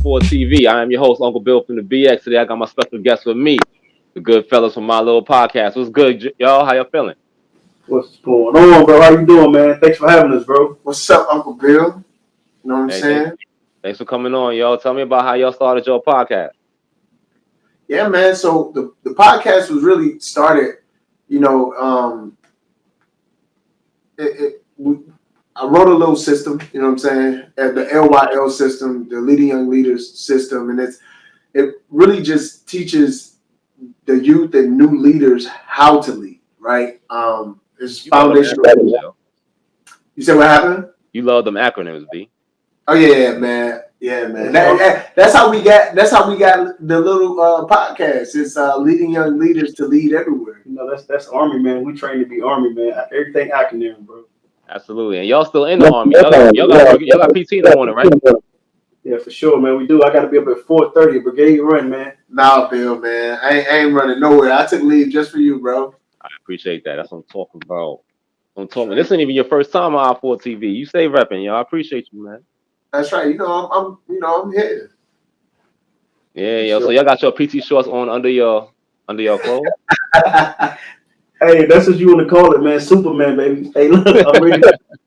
Op4 TV. I am your host, Uncle Bill from the BX. Today I got my special guest with me, the good fellas from my little podcast. What's good, y'all? How y'all feeling? What's going on, bro? How you doing, man? Thanks for having us, bro. What's up, Uncle Bill? You know what I'm Hey, saying? thanks for coming on, y'all. Tell me about how y'all started your podcast. Yeah, man. So the podcast was really started, you know, I wrote a little system, you know what I'm saying, at the LYL system, the Leading Young Leaders system, and it really just teaches the youth and new leaders how to lead, right? It's foundational. You said what happened? You love them acronyms, B. Oh yeah, man. Yeah, man. That's how we got. That's how we got the little podcast. It's leading young leaders to lead everywhere. You know, that's Army, man. We trained to be Army, man. Everything acronym, bro. Absolutely, and y'all still in the Army. Y'all got PT in the morning, right? Yeah, for sure, man. We do. I got to be up at 4:30, brigade run, man. Nah, Bill, man. I ain't running nowhere. I took leave just for you, bro. I appreciate that. That's what I'm talking about. This ain't even your first time on Op4 TV. You stay repping, yo. I appreciate you, man. That's right. I'm here. Yeah, yo. So y'all got your PT shorts on under your clothes. Hey, that's what you want to call it, man. Superman, baby. Hey, look, I'm ready.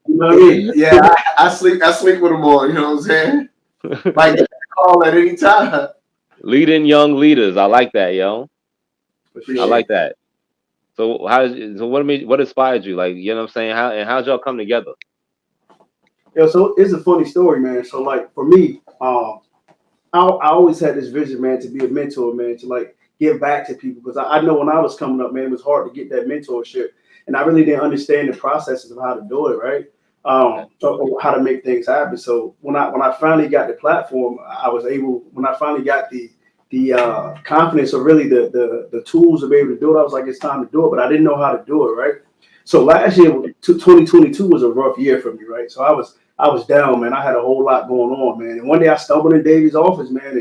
You know what I mean? Yeah, I sleep with them on. You know what I'm saying? Like call at any time. Leading young leaders. I like that, yo. Appreciate I like that. So what inspired you? Like, you know what I'm saying? How'd y'all come together? Yeah, so it's a funny story, man. So like for me, I always had this vision, man, to be a mentor, man, to like give back to people, because I know when I was coming up, man, it was hard to get that mentorship, and I really didn't understand the processes of how to do it, right? Or how to make things happen. So when I finally got the platform, I was able. When I finally got the confidence, or really the tools to be able to do it, I was like, it's time to do it, but I didn't know how to do it, right? So last year, 2022 was a rough year for me, right? So I was down, man. I had a whole lot going on, man. And one day I stumbled in Davy's office, man,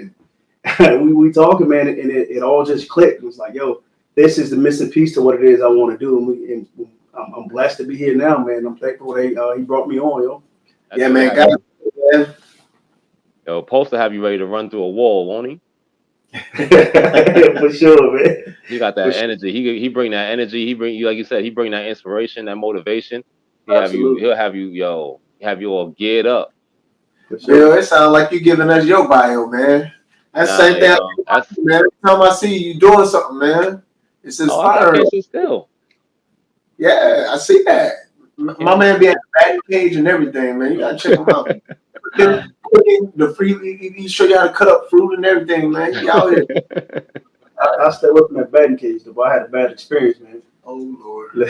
and we talking, man, and it all just clicked. It was like, yo, this is the missing piece to what it is I want to do. And I'm blessed to be here now, man. I'm thankful that he brought me on, yo. Yeah, man. Man. Yo, supposed to have you ready to run through a wall, won't he? For sure, man. He got that energy. He bring that energy. He bring you, like you said, he bring that inspiration, that motivation. He'll have you all geared up. Bill, it sounds like you giving us your bio, man. That's the same thing, man. Every time I see you doing something, man, it's inspiring. Still. Yeah, I see that. My man be at the batting cage and everything, man. You gotta check him out. The free, he show you how to cut up fruit and everything, man. You out here. I stay away from that batting cage, though. I had a bad experience, man. Oh Lord. What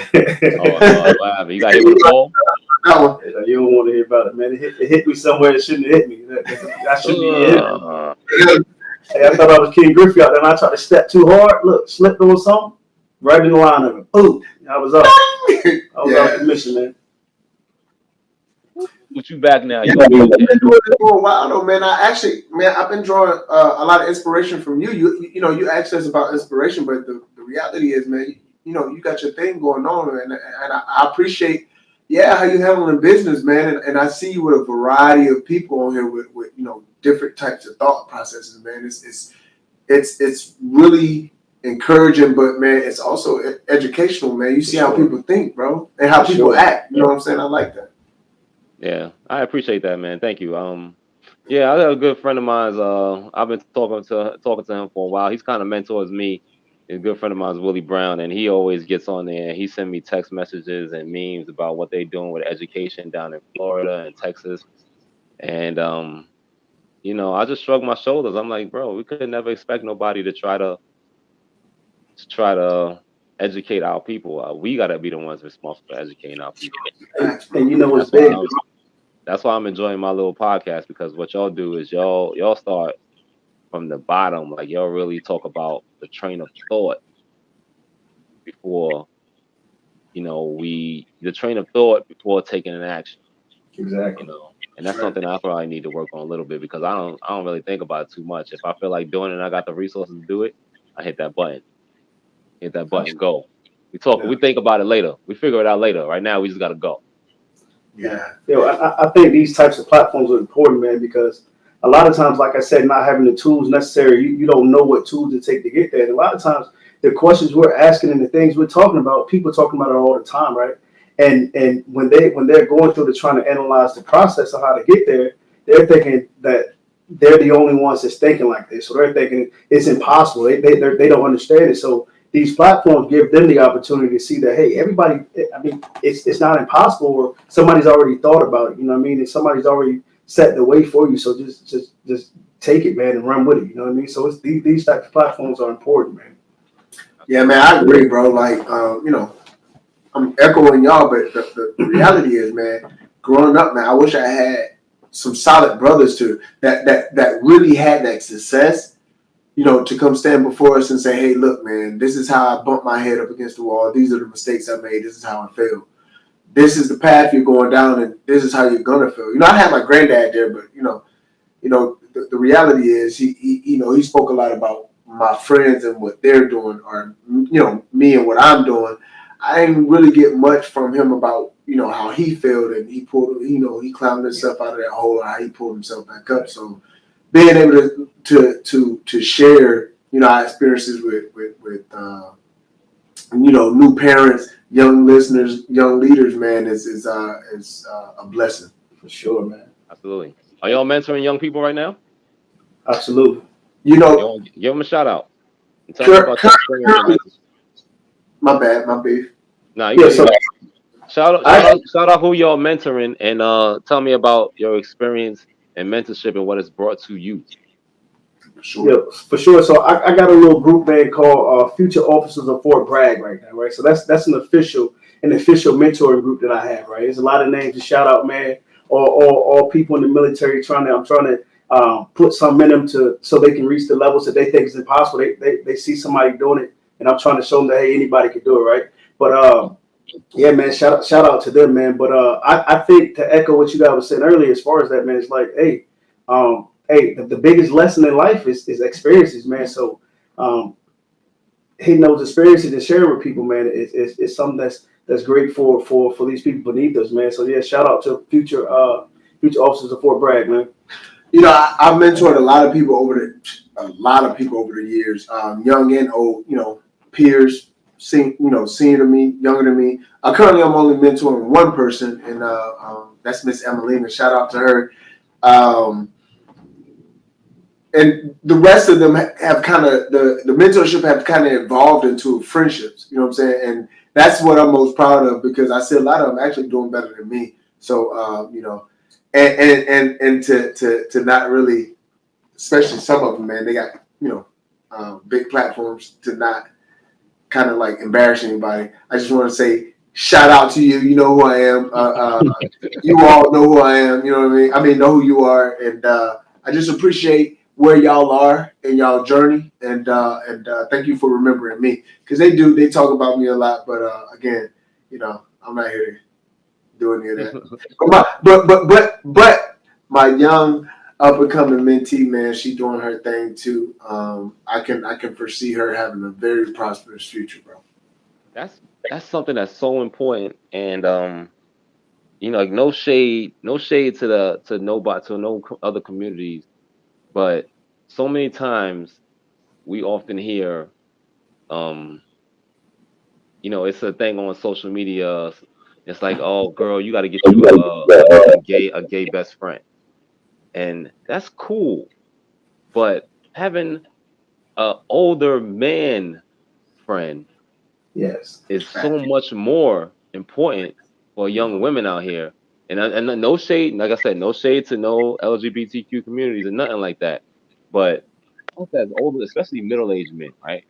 happened? You got hit with a ball? No. You don't want to hear about it, man. It hit me somewhere it shouldn't have hit me. That shouldn't be hit. Hey, I thought I was King Griffey out there, and I tried to step too hard. Look, slipped on something, right in the line of it. Boom. I was up. I was out of commission, man. Put you back now. You've been doing it for a while, though, man. I've been drawing a lot of inspiration from you. You know, you asked us about inspiration, but the reality is, man, you know, you got your thing going on, and I appreciate, how you handling business, man. And I see you with a variety of people on here with you know, different types of thought processes, man. It's really encouraging, but man, it's also educational, man. You see how people think, bro, and how people act. You know what I'm saying? I like that. Yeah, I appreciate that, man. Thank you. I got a good friend of mine. I've been talking to him for a while. He's kind of mentors me. A good friend of mine is Willie Brown, and he always gets on there and he send me text messages and memes about what they're doing with education down in Florida and Texas. And you know, I just shrug my shoulders. I'm like, bro, we could never expect nobody to try to educate our people. We gotta be the ones responsible for educating our people. And you know what's big? That's why I'm enjoying my little podcast, because what y'all do is y'all start from the bottom. Like, y'all really talk about the train of thought before, you know, the train of thought before taking an action. Exactly. You know, and that's something I probably need to work on a little bit, because I don't really think about it too much. If I feel like doing it and I got the resources to do it, I hit that button. Go. We think about it later. We figure it out later. Right now, we just gotta go. Yeah. I think these types of platforms are important, man, because a lot of times, like I said, not having the tools necessary, you don't know what tools to take to get there. And a lot of times, the questions we're asking and the things we're talking about, people talking about it all the time, right? And when they're going through the trying to analyze the process of how to get there, they're thinking that they're the only ones that's thinking like this. So they're thinking it's impossible. They don't understand it. So these platforms give them the opportunity to see that, hey, everybody, I mean, it's not impossible, or somebody's already thought about it. You know what I mean? And somebody's already set the way for you. So just take it, man, and run with it. You know what I mean? So it's these types of platforms are important, man. Yeah, man, I agree, bro. Like, I'm echoing y'all, but the reality is, man, growing up, man, I wish I had some solid brothers to that really had that success, to come stand before us and say, hey, look, man, this is how I bumped my head up against the wall. These are the mistakes I made. This is how I failed. This is the path you're going down, and this is how you're gonna fail. I had my granddad there, but the reality is he spoke a lot about my friends and what they're doing, or me and what I'm doing. I didn't really get much from him about how he failed, and he pulled he climbed himself out of that hole, and how he pulled himself back up. So being able to share our experiences with new parents, young listeners, young leaders, man, is a blessing. For sure, man. Absolutely. Are y'all mentoring young people right now? Absolutely. You know, Y'all give them a shout out and tell me about your experience in currently, mentorship. my bad, my beef. Nah, you Yeah. good, So you good. Shout out, shout I out, shout out who y'all mentoring, and tell me about your experience and mentorship and what it's brought to you. Yeah, Sure. for sure. So I got a little group band called Future Officers of Fort Bragg right now, right? So that's an official mentoring group that I have, right? There's a lot of names to shout out, man. All people in the military I'm trying to put some in them to so they can reach the levels that they think is impossible. They see somebody doing it, and I'm trying to show them that hey, anybody can do it, right? But yeah, man, shout out to them, man. But I think to echo what you guys were saying earlier, as far as that, man, it's like, hey, the biggest lesson in life is experiences, man. So hitting those experiences and sharing with people, man, is something that's great for these people beneath us, man. So yeah, shout out to future officers of Fort Bragg, man. I've mentored a lot of people over the years, young and old, peers, senior to me, younger than me. Currently, I'm only mentoring one person, and that's Miss Emelina. Shout out to her. Um, and the rest of them have kind of the mentorship have kind of evolved into friendships. You know what I'm saying? And that's what I'm most proud of, because I see a lot of them actually doing better than me. So and to not really, especially some of them, man, they got big platforms, to not kind of like embarrass anybody. I just want to say shout out to you. You know who I am. You all know who I am. You know what I mean? I mean, know who you are, and I just appreciate where y'all are in y'all journey, and thank you for remembering me, because they talk about me a lot, but again, I'm not here to do any of that. But my young up and coming mentee, man, she doing her thing too. I can foresee her having a very prosperous future, bro. That's something that's so important, and like no shade to nobody, to no other communities, but so many times we often hear, um, it's a thing on social media. It's like, oh, girl, you got to get you a gay best friend, and that's cool. But having a older man friend Yes. is so much more important for young women out here. And no shade, like I said, no shade to no LGBTQ communities and nothing like that. But as older, especially middle-aged men, right?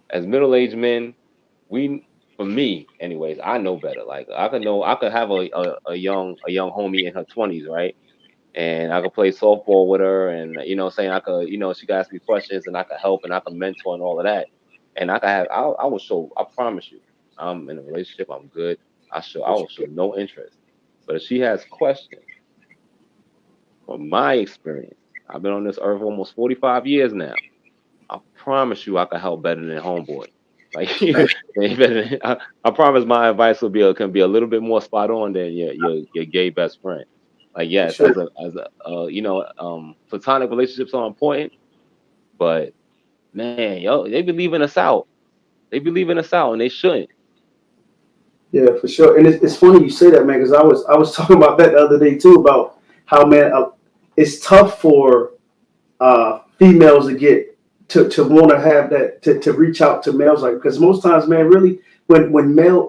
As middle-aged men, we, for me, anyways, I know better. Like I could have a young homie in her 20s, right? And I could play softball with her, and saying I could, she could ask me questions, and I could help, and I could mentor, and all of that, and I will show. I promise you, I'm in a relationship. I'm good. I will show no interest. But if she has questions, from my experience, I've been on this earth almost 45 years now. I promise you, I can help better than homeboy. Like, I promise my advice can be a little bit more spot on than your gay best friend. Like For yes, sure. as a platonic relationships are important, but man, yo, they be leaving us out. They be leaving us out, and they shouldn't. Yeah, for sure. And it's funny you say that, man, because I was talking about that the other day too about how, man, it's tough for females to get to want to have that to reach out to males, like, because most times, man, really when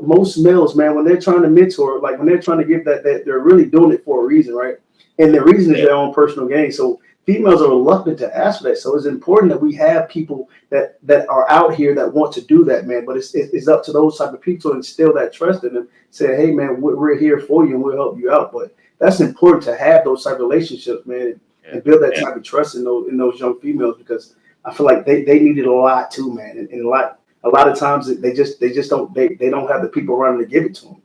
most males, man, when they're trying to mentor, like when they're trying to give that they're really doing it for a reason, right? And the reason is Yeah, their own personal gain. So females are reluctant to ask for that. So it's important that we have people that are out here that want to do that, man. But it's up to those type of people to instill that trust in them. Say, hey, man, we're here for you and we'll help you out. But that's important to have those type of relationships, man, yeah, and build that yeah. type of trust in those young females, because I feel like they need it a lot too, man. And a lot of times they just they don't have the people around to give it to them.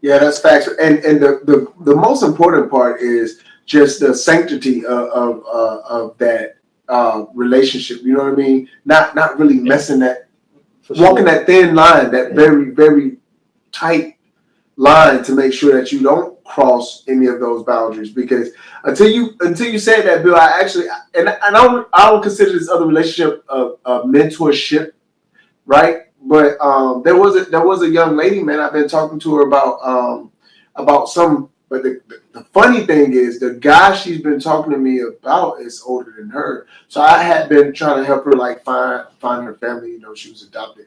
Yeah, that's facts. And the most important part is just the sanctity of that relationship. You know what I mean? Not really messing that, For walking sure. that thin line, that Yeah. very tight line to make sure that you don't cross any of those boundaries. Because until you said that, Bill, I actually, and I don't consider this other relationship a mentorship, right? But there was a young lady, man. I've been talking to her about some. But the funny thing is, the guy she's been talking to me about is older than her. So I had been trying to help her, like, find her family. You know, she was adopted.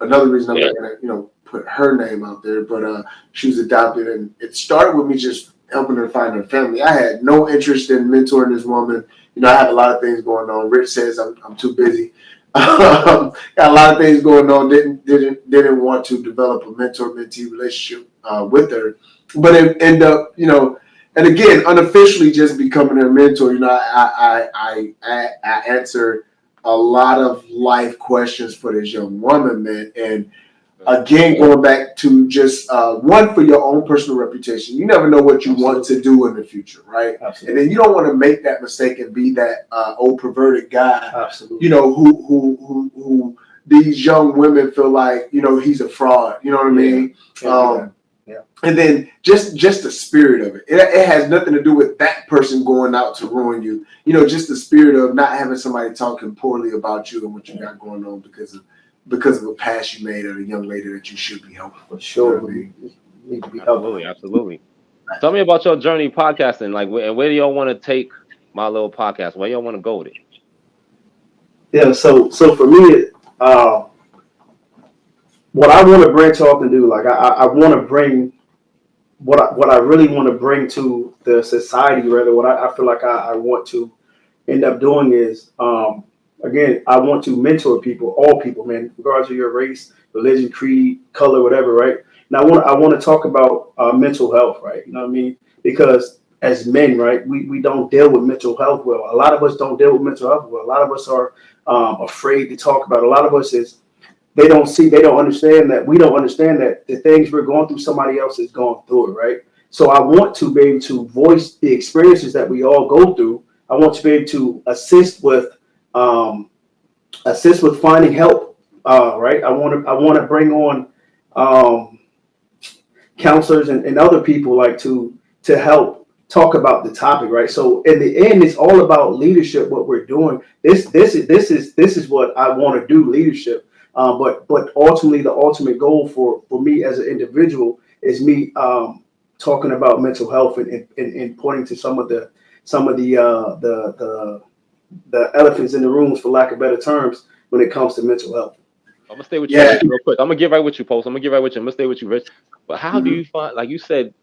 Another reason I'm Yeah. not gonna put her name out there, but she was adopted, and it started with me just helping her find her family. I had no interest in mentoring this woman. You know, I had a lot of things going on. Rich says I'm too busy. Got a lot of things going on. Didn't want to develop a mentor mentee relationship with her, but it ended up, and again, unofficially just becoming her mentor. You know, I answer a lot of life questions for this young woman, man. And again, going back to just one, for your own personal reputation. You never know what you want to do in the future, right? And Absolutely. then you don't want to make that mistake and be that old perverted guy, Absolutely. who these young women feel like, he's a fraud. You know what I mean? Can't do that. Yeah. And then just the spirit of it. It has nothing to do with that person going out to ruin you. Just the spirit of not having somebody talking poorly about you and what you got going on because of a pass you made at a young lady that you should be helping. For You know sure. what I mean? You need to be Absolutely, helpful. absolutely. Tell me about your journey podcasting. Like, and where do y'all want to take my little podcast? Where y'all want to go with it? Yeah. So for me, uh, what I want to branch off and do, like I want to bring what I really want to bring to the society, rather what I feel like I want to end up doing is, again, I want to mentor people, all people, man, regardless of your race, religion, creed, color, whatever, right? And I want to talk about mental health, right? You know what I mean? Because as men, right, we don't deal with mental health well. A lot of us don't deal with mental health well. A lot of us are afraid to talk about it. A lot of us is they don't understand that we don't understand that the things we're going through, somebody else is going through it, right? So I want to be able to voice the experiences that we all go through. I want to be able to um, assist with finding help, right? I want to bring on um, counselors and other people, like to help talk about the topic, right? So in the end, it's all about leadership. What we're doing, this is what I want to do, leadership. But ultimately, the ultimate goal for me as an individual is me talking about mental health and pointing to some of the elephants in the rooms, for lack of better terms, when it comes to mental health. I'm gonna stay with you, Yeah. Rich, real quick. I'm gonna get right with you, Post. I'm gonna get right with you. I'm gonna stay with you, Rich. But how do Mhm. you find, like you said,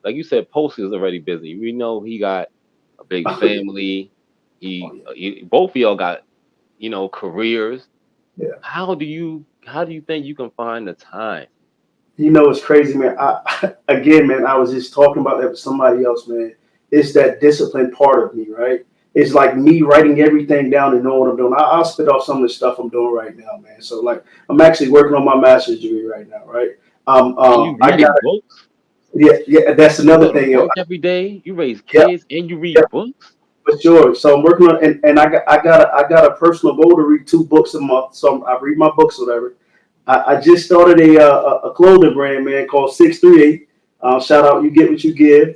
Post is already busy. We know he got a big family. Oh, yeah. Both of y'all got, careers. Yeah. How do you think you can find the time? It's crazy, man. Again, man, I was just talking about that with somebody else, man. It's that disciplined part of me, right? It's like me writing everything down and knowing what I'm doing. I'll spit off some of the stuff I'm doing right now, man. So, like, I'm actually working on my master's degree right now, right? And you I got, reading books? yeah, yeah. That's You another go to thing, yo. work every day. You raise Yeah, kids and you yeah, read books. for sure. So I'm working on, and I got a personal goal to read 2 books a month. So I read my books, or whatever. I just started a clothing brand, man, called 638. Shout out, you get what you give.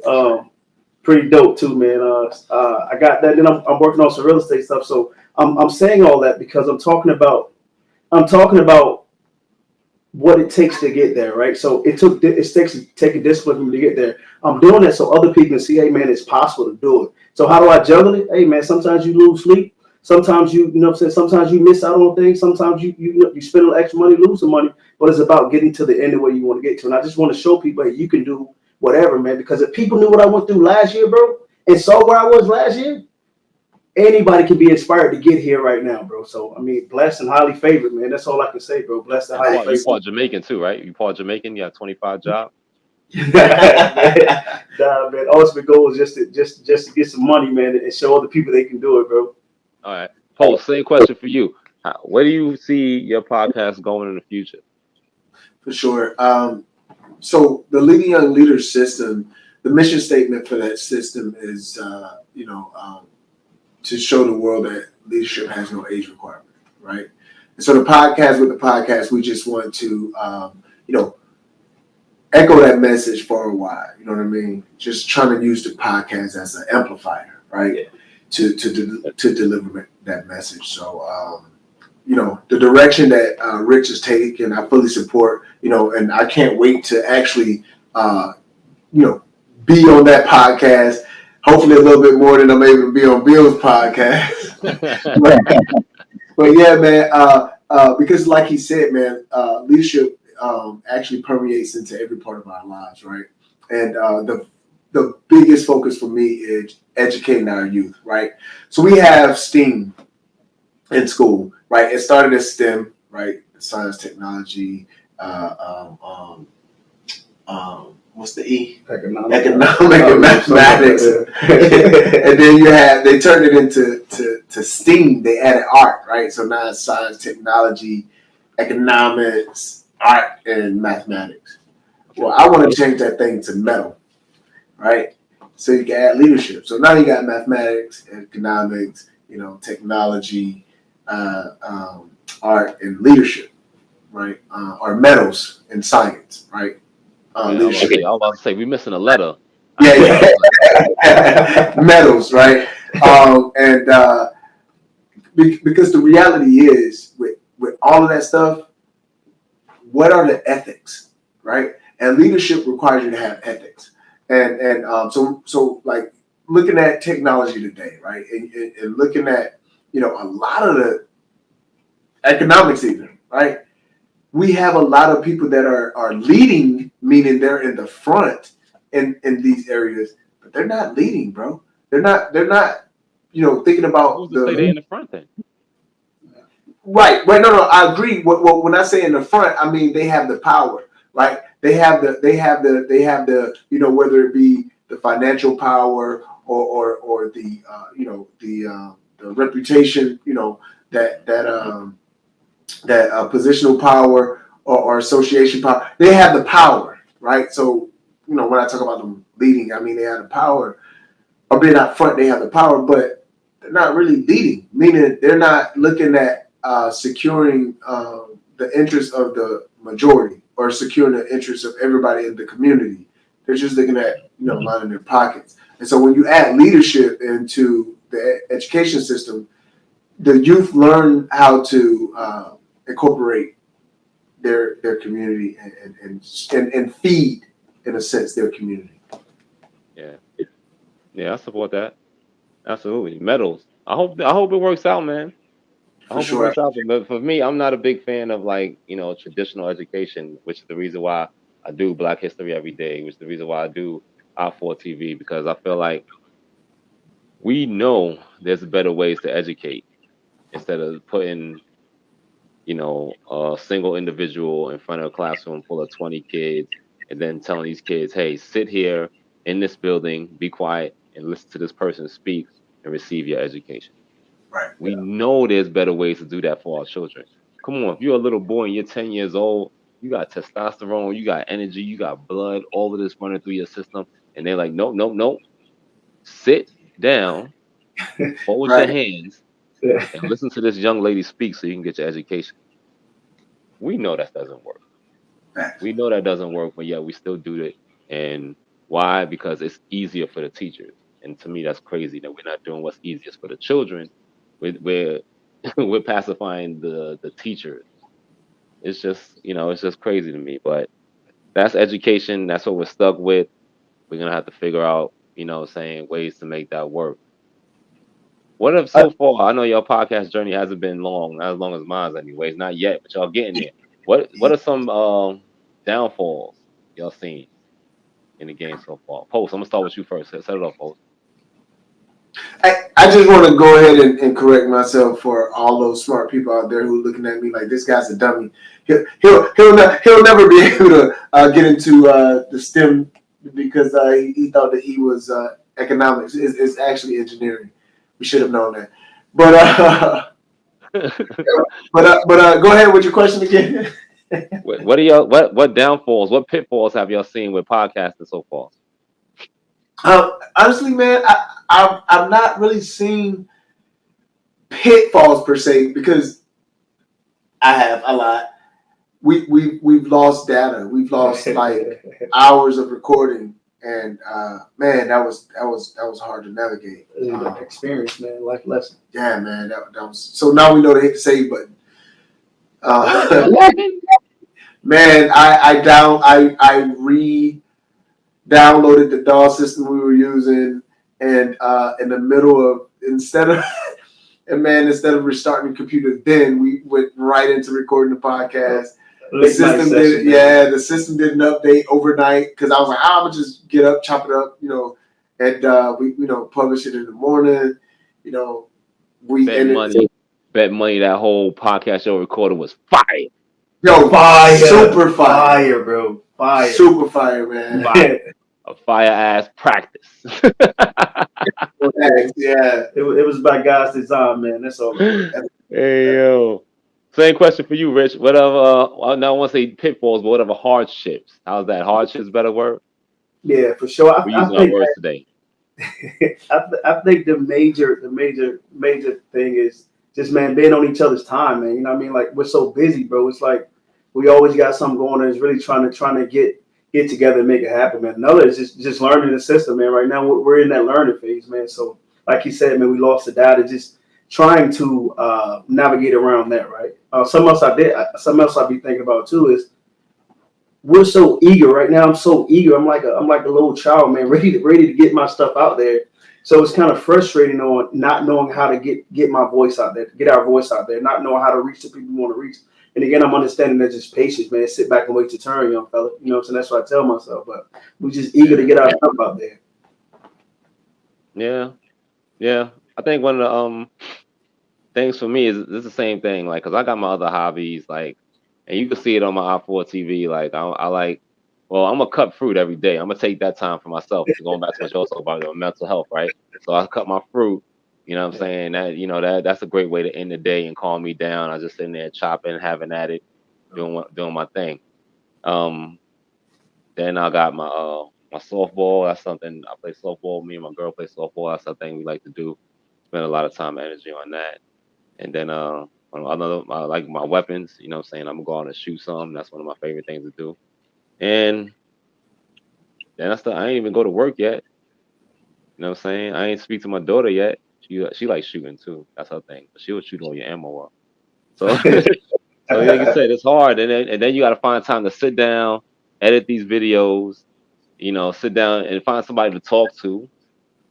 pretty dope too, man. I got that. Then I'm working on some real estate stuff. So I'm saying all that because I'm talking about what it takes to get there, right? So it takes taking discipline for me to get there. I'm doing that so other people can see, hey man, it's possible to do it. So how do I juggle it? Hey man, sometimes you lose sleep. Sometimes you know what I'm saying. Sometimes you miss out on things. Sometimes you spend a little extra money, lose some money. But it's about getting to the end of where you want to get to. And I just want to show people, hey, you can do whatever, man. Because if people knew what I went through last year, bro, and saw where I was last year, anybody can be inspired to get here right now, bro. So I mean, blessed and highly favored, man. That's all I can say, bro. Blessed and You highly part, you favored. part Jamaican too, right? You part Jamaican. You have 25 job. Nah, man. Ultimate goal is just to get some money, man, and show other people they can do it, bro. All right. Post, same question for you. Where do you see your podcast going in the future? For sure. So the Leading Young Leaders system, the mission statement for that system is, to show the world that leadership has no age requirement, right? And so with the podcast, we just want to, echo that message far and wide. You know what I mean? Just trying to use the podcast as an amplifier, right? Yeah. To deliver that message. So, the direction that Rich is taking, I fully support. And I can't wait to actually, you know, be on that podcast. Hopefully, a little bit more than I'm able to be on Bill's podcast. But yeah, man, because like he said, man, leadership actually permeates into every part of our lives, right? And the biggest focus for me is educating our youth, right? So we have STEAM in school, right? It started as STEM, right? Science, technology, what's the E? Economic and mathematics. And then they turned it into to STEAM. They added art, right? So now it's science, technology, economics, art, and mathematics. Well, I want to change that thing to metal, right? So you can add leadership. So now you got mathematics, economics, technology, art, and leadership, right? Or metals in science, right? Leadership. I was about to say we missing a letter. Yeah. Metals, right? And because the reality is, with all of that stuff, what are the ethics, right? And leadership requires you to have ethics. So like looking at technology today, right, and looking at a lot of the economics, even, right? We have a lot of people that are leading, meaning they're in the front in these areas, but they're not leading, bro. They're not thinking about Who's to say they in the front then? right. No, I agree. When I say in the front, I mean they have the power, right? They have the whether it be the financial power or the the reputation, that positional power or association power. They have the power, right? So when I talk about them leading, I mean they have the power, or being out front, they have the power, but they're not really leading. Meaning they're not looking at securing the interests of the majority or securing the interests of everybody in the community. They're just looking at lining their pockets. And so when you add leadership into the education system, the youth learn how to incorporate their community and feed, in a sense, their community. Yeah, yeah, I support that. Absolutely, medals. I hope it works out, man. I For hope it sure. works out. But for me, I'm not a big fan of like traditional education, which is the reason why I do Black History every day, which is the reason why I do Op4 TV, because I feel like we know there's better ways to educate instead of putting a single individual in front of a classroom full of 20 kids and then telling these kids, hey, sit here in this building, be quiet, and listen to this person speak and receive your education. Right. We know there's better ways to do that for our children. Come on, if you're a little boy and you're 10 years old, you got testosterone, you got energy, you got blood, all of this running through your system. And they're like, nope, nope, nope. Sit down, fold your Right. hands, Yeah. and listen to this young lady speak so you can get your education. We know that doesn't work. Facts. We know that doesn't work, but yeah, we still do it. And Why? Because it's easier for the teachers. And to me, that's crazy that we're not doing what's easiest for the children. We're we're pacifying the teachers. It's just it's just crazy to me. But that's education. That's what we're stuck with. We're gonna have to figure out saying ways to make that work. What if I, so far? I know your podcast journey hasn't been long, not as long as mine's, anyways. Not yet, but y'all getting there. What are some downfalls y'all seen in the game so far? Post. I'm gonna start with you first. Set it up, Post. I just want to go ahead and correct myself for all those smart people out there who are looking at me like this guy's a dummy. He'll never be able to get into the STEM because he thought that he was economics. It's actually engineering. We should have known that. But go ahead with your question again. What are y'all? What downfalls? What pitfalls have y'all seen with podcasting so far? Honestly, man, I've not really seen pitfalls per se because I have a lot. We've lost data. We've lost like hours of recording, and man, that was hard to navigate. experience, man, life lesson. Yeah, man, that was. So now we know to hit the save button. Man, I re-downloaded the DAW system we were using, and in the middle of instead of restarting the computer, then we went right into recording the podcast. The system didn't update overnight because I was like, I'm gonna just get up, chop it up, and we publish it in the morning. You know, we bet money that whole podcast show recorded was fire. Yo, fire, super fire, bro, fire, super fire, man. Fire. A fire ass practice. Yeah, it was by God's design, man. That's all. Hey yo. Same question for you, Rich. Whatever. Now I want to say pitfalls, but whatever hardships. How's that? Hardships better word? Yeah, for sure. We're using our words today. I think the major thing is just, man, being on each other's time, man. You know what I mean? Like, we're so busy, bro. It's like we always got something going on. It's really trying to get together and make it happen, man. Another is just learning the system, man. Right now we're in that learning phase, man. So like you said, man, we lost the data. Just trying to navigate around that, right? Something else I'd be thinking about too is we're so eager right now. I'm so eager. I'm like a little child, man, ready to get my stuff out there. So it's kind of frustrating on not knowing how to get my voice out there, get our voice out there, not knowing how to reach the people we want to reach. And again, I'm understanding that just patience, man. Sit back and wait your turn, young fella. You know what I'm saying? That's what I tell myself. But we're just eager to get our stuff out there. Yeah. I think one of the things for me is it's the same thing. Like, cause I got my other hobbies, like, and you can see it on my Op4 TV. Like, I like. Well, I'm gonna cut fruit every day. I'm gonna take that time for myself. Going back to what you also about mental health, right? So I cut my fruit. You know what I'm saying? That's a great way to end the day and calm me down. I just sitting there chopping, having at it, doing my thing. Um, then I got my softball. That's something I play softball. Me and my girl play softball. That's something we like to do. Spend a lot of time and energy on that. And then another I like my weapons. You know what I'm saying? I'm gonna go out and shoot some. That's one of my favorite things to do. And then I ain't even go to work yet. You know what I'm saying? I ain't speak to my daughter yet. She likes shooting too. That's her thing. But she will shoot all your ammo up. So so like you said, it's hard. And then you gotta find time to sit down, edit these videos, sit down and find somebody to talk to.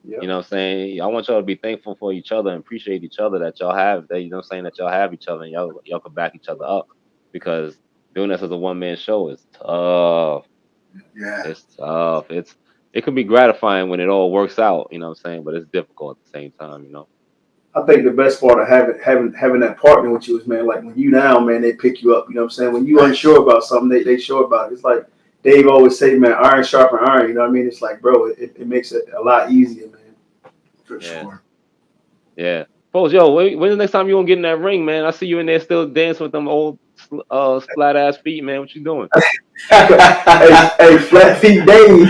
Yep. You know what I'm saying? I want y'all to be thankful for each other and appreciate each other that y'all have that, you know what I'm saying, that y'all have each other and y'all can back each other up. Because doing this as a one man show is tough. yeah. It's tough. It can be gratifying when it all works out, you know what I'm saying, but it's difficult at the same time. I think the best part of having that partner with you is, man, like when you down, man, they pick you up. You know what I'm saying? When you unsure about something, they sure about it. It's like Dave always say, man, iron sharpen iron. You know what I mean? It's like, bro, it makes it a lot easier, man. For sure. Yeah. Folks, yo, when's the next time you gonna get in that ring, man? I see you in there still dancing with them old flat ass feet, man. What you doing? hey, flat feet Dave.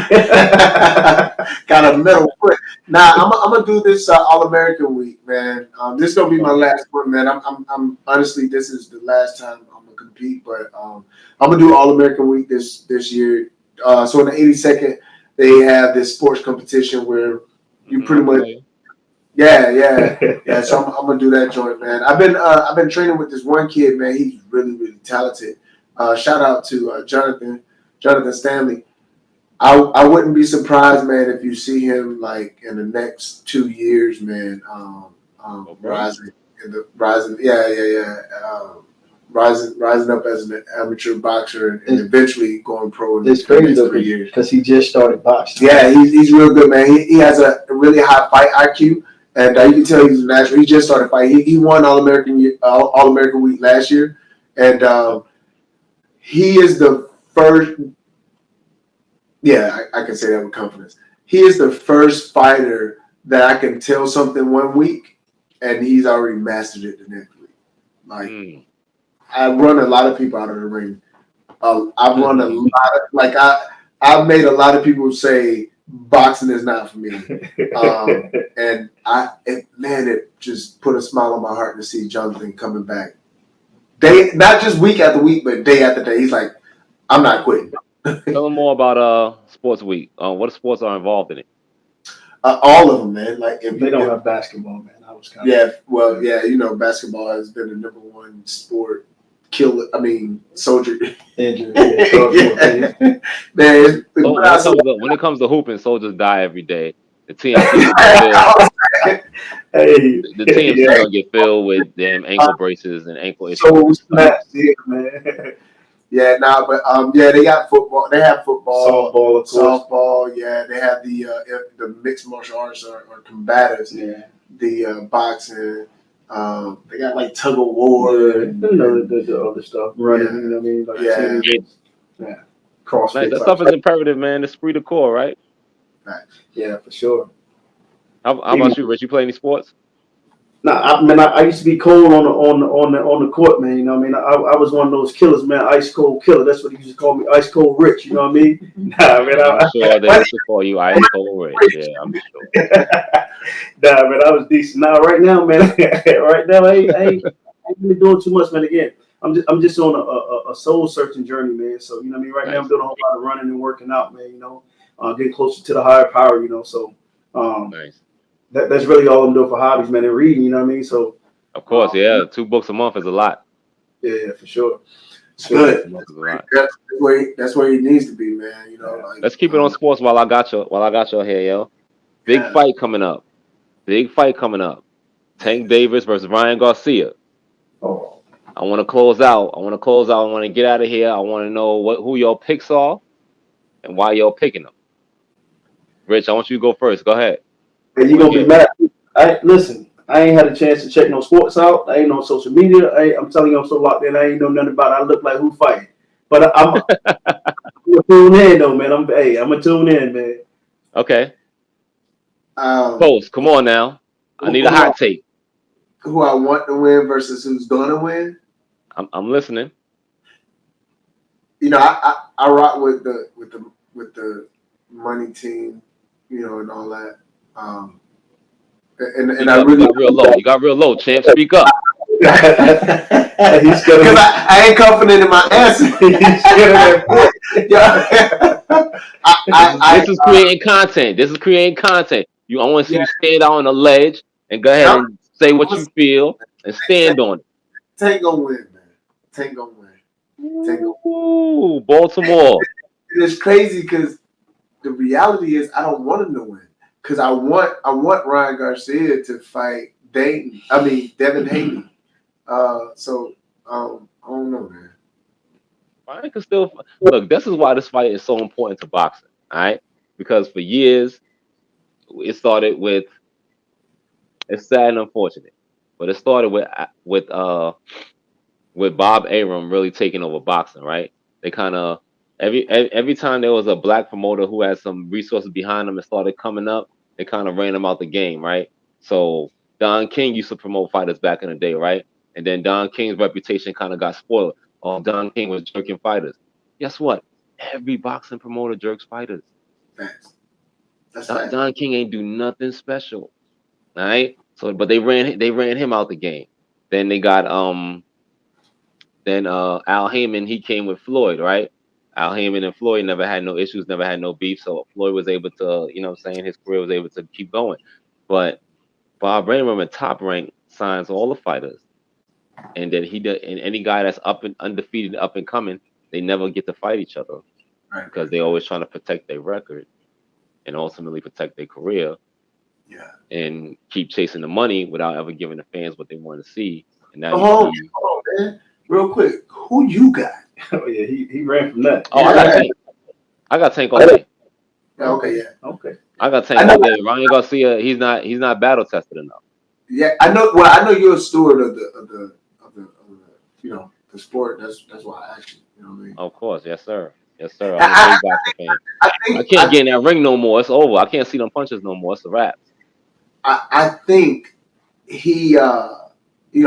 Got a middle foot. Nah, I'm gonna do this All American week, man. This is gonna be my last one, man. I'm honestly, this is the last time I'm gonna compete, but I'm gonna do All American week this year. So in the 82nd they have this sports competition where you pretty I'm much familiar. yeah. So I'm gonna do that joint, man. I've been training with this one kid, man. He's really talented. Shout out to Jonathan Stanley. I wouldn't be surprised, man, if you see him like in the next 2 years, man. Oh, bro. Rising yeah. Rising up as an amateur boxer and eventually going pro in It's the crazy next though 3 years. because he just started boxing. Yeah, he's real good, man. He has a really high fight IQ, and you can tell he's a natural. He just started fighting. He won All American week last year, and he is the first. Yeah, I can say that with confidence. He is the first fighter that I can tell something one week, and he's already mastered it the next week. Like I run a lot of people out of the ring. I've run a lot of I've made a lot of people say boxing is not for me, and it just put a smile on my heart to see Jonathan coming back. Not just week after week, but day after day. He's like, I'm not quitting. Tell them more about Sports Week. What sports are involved in it? All of them, man. Like if They don't have basketball, man. I was kind of basketball has been the number one sport. Soldier. injured. Yeah. Man, When it comes to hooping, soldiers die every day. The TMC gonna get filled. Hey, The TMC gonna get filled with damn ankle braces and ankle issues. so snaps, yeah, man. Yeah, but they got football. They have football, softball, of course. softball. Yeah, they have the mixed martial arts or combatives. Yeah, The boxing. They got like tug of war. the other stuff, running. Yeah. You know what I mean? Like Yeah. tennis, yeah, CrossFit. Nice. That stuff is imperative, man. Esprit de corps, right? Yeah, for sure. How about you, Rich? You play any sports? I used to be cold on the court, man. You know what I mean? I was one of those killers, man. Ice cold killer. That's what they used to call me, ice cold Rich. You know what I mean? Nah, man. I'm sure they used to call you Ice Cold Rich. Yeah, I'm sure. Nah, man. I was decent. Nah, right now, man. Right now, I ain't really doing too much, man. Again, I'm just on a soul searching journey, man. So you know what I mean. Right now, I'm doing a whole lot of running and working out, man. You know, getting closer to the higher power. You know, so Nice. that's really all I'm doing for hobbies, man. And reading. You know what I mean? So. Of course, 2 books a month is a lot. Yeah, for sure. It's good. Is a lot. That's where he needs to be, man. You know, Let's keep it on sports while I got you here, yo. Big fight coming up. Tank Davis versus Ryan Garcia. Oh. I want to close out. I want to get out of here. I want to know who your picks are and why you're picking them. Rich, I want you to go first. Go ahead. And you gonna be mad. Listen. I ain't had a chance to check no sports out. I ain't on social media. I'm telling you, I'm so locked in. I ain't know nothing about it. I look like who fighting. But I'm gonna tune in though, man. I'm gonna tune in, man. Okay. Post, come on now. I need a hot take. Who I want to win versus who's gonna win. I'm listening. You know, I rock with the money team, you know, and all that. And I really got real low. You got real low, champ. Speak up. Because I ain't confident in my answer. This is creating content. I want to see you stand out on a ledge and go ahead and say what you feel and stand on it. Tank gonna win, man. Tank gonna win. Ooh, Baltimore. It's crazy because the reality is I don't want him to win. Because I want Ryan Garcia to fight Devin Haney. So I don't know, man. Ryan can still look. This is why this fight is so important to boxing. All right, because for years it started with. It's sad and unfortunate, but it started with Bob Arum really taking over boxing. Right? They kind of every time there was a black promoter who had some resources behind them and started coming up, they kind of ran them out the game. Right? So Don King used to promote fighters back in the day, right? And then Don King's reputation kind of got spoiled. Oh, Don King was jerking fighters. Guess what? Every boxing promoter jerks fighters. Don King ain't do nothing special. All right. So, but they ran him out the game. Then they got Al Heyman. He came with Floyd, right? Al Heyman and Floyd never had no issues, never had no beef. So Floyd was able to, his career was able to keep going. But Bob Burnham at Top Rank signs all the fighters, and then he did, and any guy that's up and undefeated, up and coming, they never get to fight each other Right. because they always trying to protect their record and ultimately protect their career. Yeah. And keep chasing the money without ever giving the fans what they want to see. And now Hold you on, see. man. Real quick, who you got? Oh yeah, he ran from that. Oh, I got Tank. I got Tank all day. Okay, yeah. Okay. I got Tank all day. Ryan Garcia, he's not battle tested enough. Yeah, I know. Well, I know you're a steward of the the sport. That's why I asked you. You know what I mean? Of course, yes sir, yes sir. I'm a big boxing fan. I can't get in that ring no more. It's over. I can't see them punches no more. It's a wrap. I think he he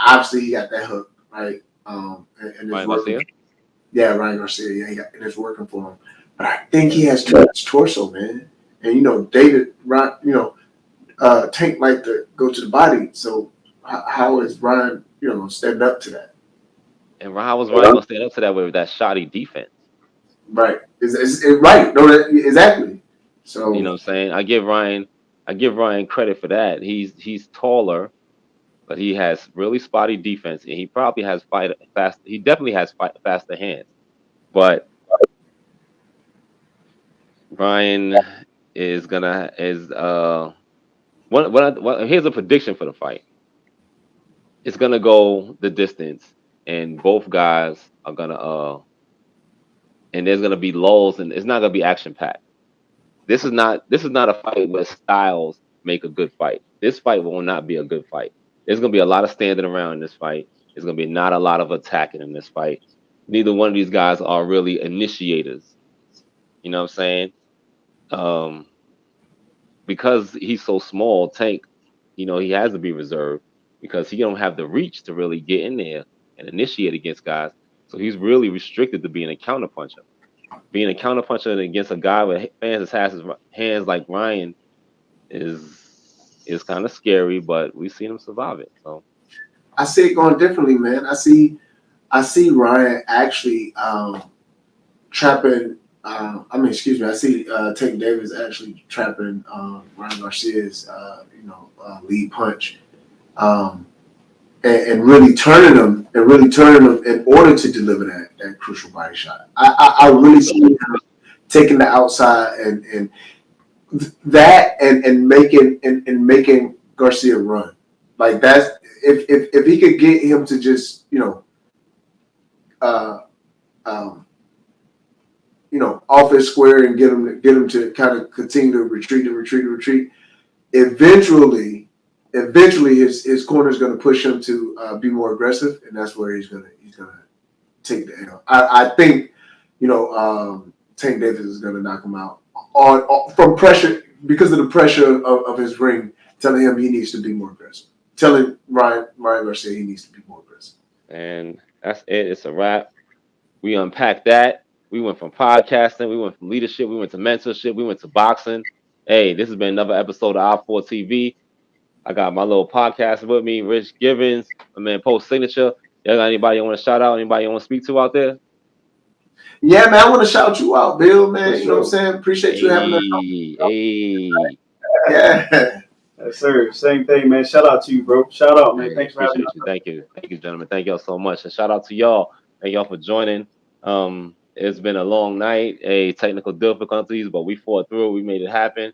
obviously he got that hook right. And it's Ryan working. Garcia. Yeah, Ryan Garcia. Yeah, and it's working for him. But I think he has too much torso, man. And David, Tank like to go to the body. So how is Ryan, stepping up to that? And how was Ryan gonna stand up to that with that shoddy defense? Right. Is right? No, exactly. So You know what I'm saying? I give Ryan credit for that. He's taller, but he has really spotty defense, and he probably has fast. He definitely has faster hands. But Ryan is here's a prediction for the fight. It's gonna go the distance, and both guys are gonna and there's gonna be lulls, and it's not gonna be action packed. This is not a fight where styles make a good fight. This fight will not be a good fight. There's gonna be a lot of standing around in this fight. There's gonna be not a lot of attacking in this fight. Neither one of these guys are really initiators. You know what I'm saying? Um, because he's so small, Tank, he has to be reserved because he don't have the reach to really get in there and initiate against guys. So he's really restricted to being a counterpuncher. Being a counterpuncher against a guy with fans as fast as hands like Ryan is kind of scary, but we've seen him survive it. So I see it going differently, man. I see Ryan actually trapping. Excuse me. I see Tank Davis actually trapping Ryan Garcia's lead punch, um, and really turning him in order to deliver that crucial body shot. I really see him taking the outside and that and making Garcia run. Like that's if he could get him to just uh, um, off his square and get him to kind of continue to retreat. Eventually his corner is going to push him to be more aggressive, and that's where he's gonna take the L. I think Tank Davis is going to knock him out on from pressure because of the pressure of his ring, telling him he needs to be more aggressive. Telling Ryan Garcia he needs to be more aggressive. and that's it. It's a wrap. We unpacked that. We went from podcasting, we went from leadership, we went to mentorship, we went to boxing. Hey, this has been another episode of Op4 TV. I got my little podcast with me, Rich Givens, my man Post Signature. Y'all got anybody you want to shout out? Anybody you want to speak to out there? Yeah, man, I want to shout you out, Bill, man. For You know what I'm sure. saying? Appreciate you having us. Hey. Yeah. Yes, sir. Same thing, man. Shout out to you, bro. Shout out, man. Hey, Thanks for having appreciate us. you. Thank you, gentlemen. Thank y'all so much. And shout out to y'all. Thank y'all for joining. It's been a long night, technical difficulties, but we fought through it. We made it happen.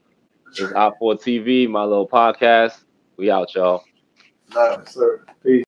It's Op4 TV, my little podcast. We out, y'all. Love it. Yes, sir. Peace.